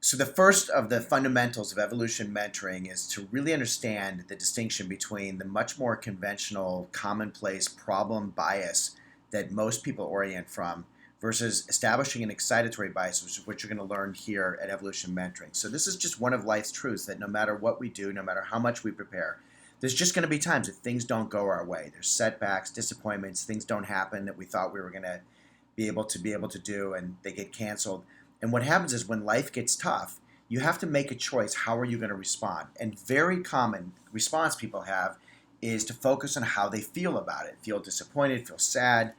So the first of the fundamentals of evolution mentoring is to really understand the distinction between the much more conventional, commonplace problem bias that most people orient from versus establishing an excitatory bias, which is what you're going to learn here at evolution mentoring. So this is just one of life's truths that no matter what we do, no matter how much we prepare, there's just going to be times that things don't go our way. There's setbacks, disappointments, things don't happen that we thought we were going to be able to do, and they get canceled. And what happens is when life gets tough, you have to make a choice. How are you going to respond? And very common response people have is to focus on how they feel about it. Feel disappointed, feel sad,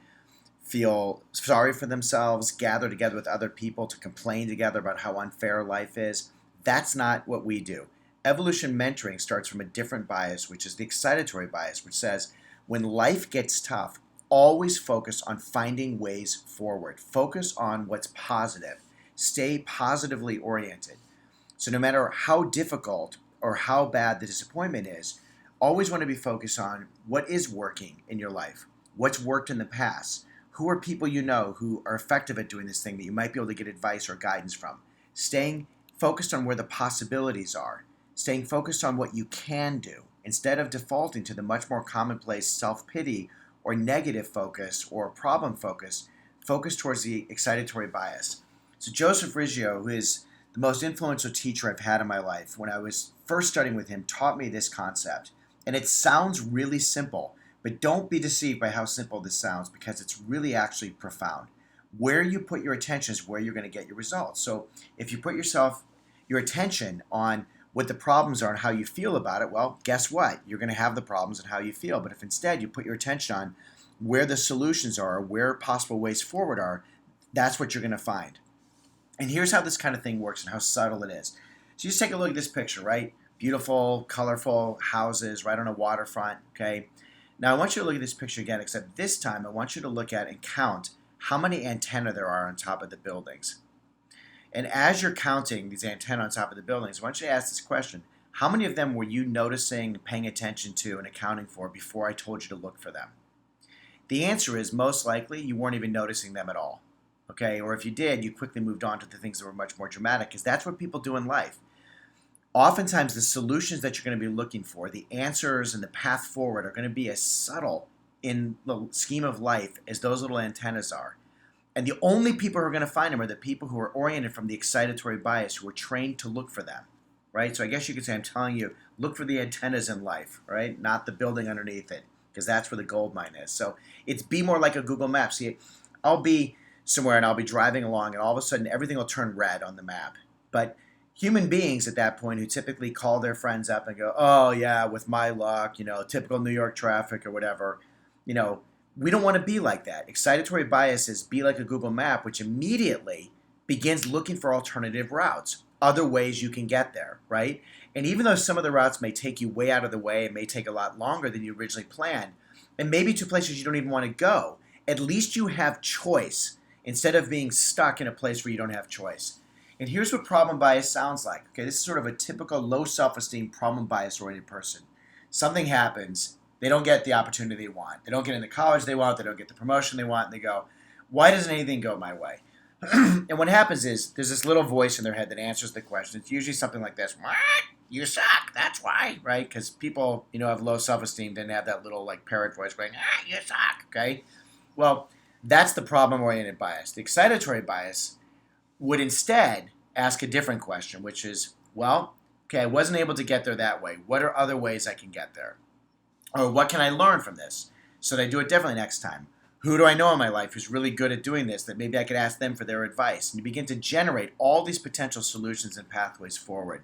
feel sorry for themselves, gather together with other people to complain together about how unfair life is. That's not what we do. Evolution mentoring starts from a different bias, which is the excitatory bias, which says when life gets tough, always focus on finding ways forward. Focus on what's positive. Stay positively oriented. So no matter how difficult or how bad the disappointment is, always want to be focused on what is working in your life, what's worked in the past, who are people you know who are effective at doing this thing that you might be able to get advice or guidance from. Staying focused on where the possibilities are, staying focused on what you can do, instead of defaulting to the much more commonplace self-pity or negative focus or problem focus towards the excitatory bias. So Joseph Riggio, who is the most influential teacher I've had in my life, when I was first studying with him, taught me this concept. And it sounds really simple, but don't be deceived by how simple this sounds, because it's really actually profound. Where you put your attention is where you're going to get your results. So if you put your attention on what the problems are and how you feel about it, well, guess what? You're going to have the problems and how you feel. But if instead you put your attention on where the solutions are, where possible ways forward are, that's what you're going to find. And here's how this kind of thing works and how subtle it is. So just take a look at this picture, right? Beautiful, colorful houses right on a waterfront, okay? Now I want you to look at this picture again, except this time I want you to look at and count how many antennae there are on top of the buildings. And as you're counting these antennae on top of the buildings, I want you to ask this question. How many of them were you noticing, paying attention to, and accounting for before I told you to look for them? The answer is most likely you weren't even noticing them at all. Okay, or if you did, you quickly moved on to the things that were much more dramatic, because that's what people do in life. Oftentimes, the solutions that you're going to be looking for, the answers and the path forward, are going to be as subtle in the scheme of life as those little antennas are. And the only people who are going to find them are the people who are oriented from the excitatory bias, who are trained to look for them, right? So I guess you could say I'm telling you, look for the antennas in life, right? Not the building underneath it, because that's where the gold mine is. So it's be more like a Google map. See, I'll be somewhere and I'll be driving along and all of a sudden everything will turn red on the map. But human beings at that point who typically call their friends up and go, oh yeah, with my luck, typical New York traffic or whatever, we don't want to be like that. Excitatory bias is be like a Google map, which immediately begins looking for alternative routes, other ways you can get there, right? And even though some of the routes may take you way out of the way, it may take a lot longer than you originally planned, and maybe to places you don't even want to go, at least you have choice, instead of being stuck in a place where you don't have choice. And here's what problem bias sounds like. Okay, this is sort of a typical low self-esteem, problem bias-oriented person. Something happens, they don't get the opportunity they want. They don't get in the college they want, they don't get the promotion they want, and they go, why doesn't anything go my way? And what happens is there's this little voice in their head that answers the question. It's usually something like this: what? You suck, that's why, right? Because people, have low self-esteem, then have that little parrot voice going, you suck, okay? Well, that's the problem-oriented bias. The excitatory bias would instead ask a different question, which is, well, okay, I wasn't able to get there that way. What are other ways I can get there? Or what can I learn from this so that I do it differently next time? Who do I know in my life who's really good at doing this that maybe I could ask them for their advice? And you begin to generate all these potential solutions and pathways forward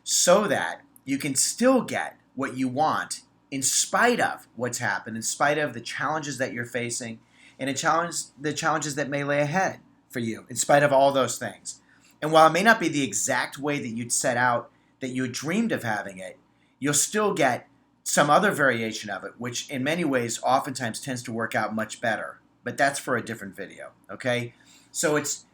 so that you can still get what you want in spite of what's happened, in spite of the challenges that you're facing, and the challenges that may lay ahead for you, in spite of all those things. And while it may not be the exact way that you'd set out, that you dreamed of having it, you'll still get some other variation of it, which in many ways oftentimes tends to work out much better. But that's for a different video, okay? So it's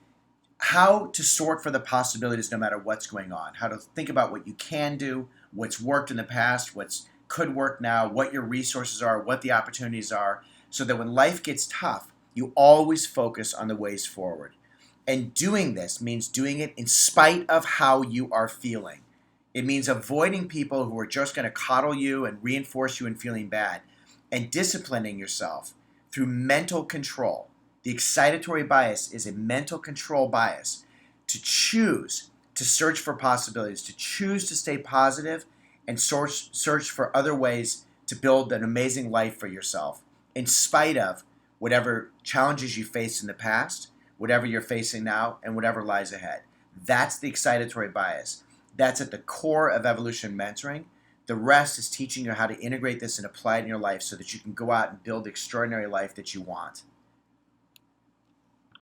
how to sort for the possibilities no matter what's going on, how to think about what you can do, what's worked in the past, what's could work now, what your resources are, what the opportunities are, so that when life gets tough, you always focus on the ways forward. And doing this means doing it in spite of how you are feeling. It means avoiding people who are just going to coddle you and reinforce you in feeling bad, and disciplining yourself through mental control. The excitatory bias is a mental control bias to choose to search for possibilities, to choose to stay positive and search for other ways to build an amazing life for yourself in spite of whatever challenges you faced in the past, whatever you're facing now, and whatever lies ahead. That's the excitatory bias. That's at the core of evolution mentoring. The rest is teaching you how to integrate this and apply it in your life so that you can go out and build the extraordinary life that you want.